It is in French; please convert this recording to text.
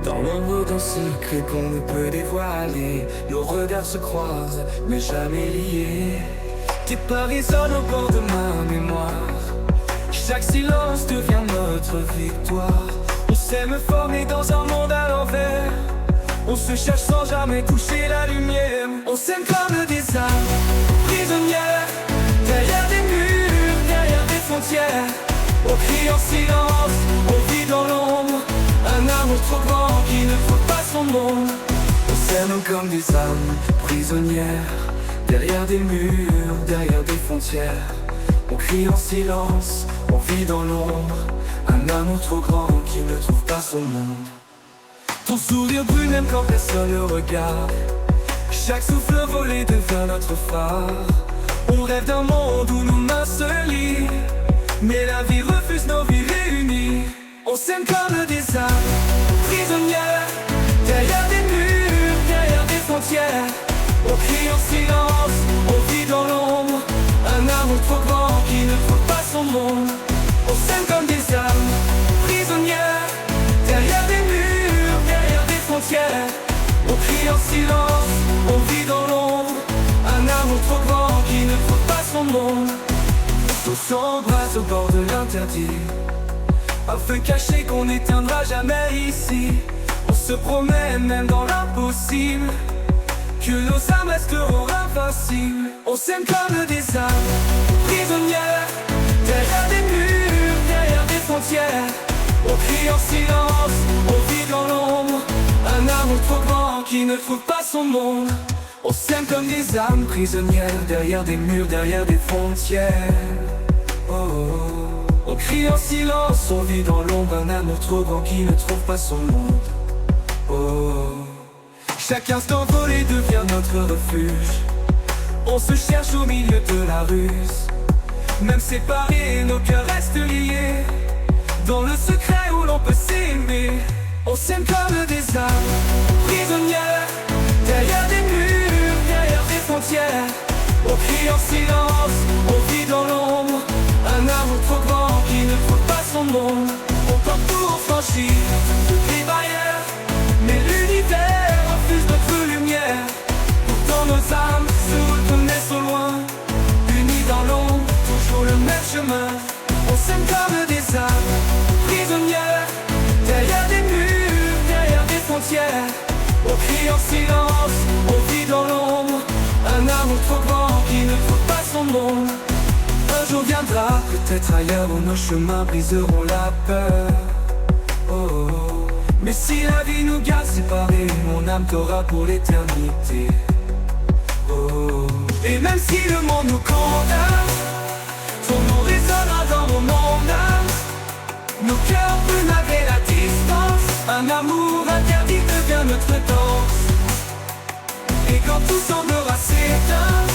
Dans l'ombre d'un secret qu'on ne peut dévoiler, nos regards se croisent, mais jamais liés. Tes pas résonnent au bord de ma mémoire. Chaque silence devient notre victoire. On s'aime formé dans un monde à l'envers. On se cherche sans jamais toucher la lumière. On s'aime comme des âmes prisonnières, derrière des murs, derrière des frontières. On crie en silence, on vit dans l'ombre. Un amour trop grand qui ne faut pas son monde. On s'aime comme des âmes prisonnières, derrière des murs, derrière des frontières. On crie en silence, on vit dans l'ombre. Un amour trop grand qui ne trouve pas son monde. Ton sourire brûle même quand personne ne regarde. Chaque souffle volé devient notre phare. On rêve d'un monde où nos mains se lient, mais la vie refuse nos vies réunies. On s'aime comme des âmes prisonnières, derrière des murs, derrière des frontières. On crie en silence, on vit dans l'ombre. Un amour trop grand qui ne trouve pas son monde. On s'aime comme des âmes prisonnières, derrière des murs, derrière des frontières. On crie en silence, on vit dans l'ombre. Un amour trop grand qui ne trouve pas son monde. On s'embrasse au bord de l'interdit, un feu caché qu'on n'éteindra jamais ici. On se promet même dans l'impossible, que nos âmes resteront invincibles. On s'aime comme des âmes prisonnières, derrière des murs, derrière des frontières. On crie en silence, on vit dans l'ombre. Un amour trop grand qui ne trouve pas son monde. On s'aime comme des âmes prisonnières, derrière des murs, derrière des frontières. Oh, oh, oh. On crie en silence, on vit dans l'ombre. Un amour trop grand qui ne trouve pas son monde. Oh, oh. Chaque instant volé devient notre refuge. On se cherche au milieu de la ruse. Même séparés, nos cœurs restent liés, dans le secret où l'on peut s'aimer. On s'aime comme des âmes prisonnières, derrière des murs, derrière des frontières. On crie en silence, on vit dans l'ombre. Un amour trop grand qui ne trouve pas son monde. On tente pour franchir toutes les barrières, mais l'univers refuse notre lumière. Pourtant nos âmes se reconnaissent au loin, unis dans l'ombre, toujours le même chemin. On s'aime comme des âmes prisonnières, derrière des murs, derrière des frontières. On crie en silence, on vit dans l'ombre. Un amour trop grand qui ne trouve pas son monde. Un jour viendra, peut-être ailleurs, où nos chemins briseront la peur. Oh, oh, oh. Mais si la vie nous garde séparés, mon âme t'aura pour l'éternité. Oh, oh. Et même si le monde nous condamne, ton nom résonnera dans mon âme. Nos cœurs brûlent malgré la distance. Un amour interdit devient notre danse. Et quand tout semblera s'éteindre,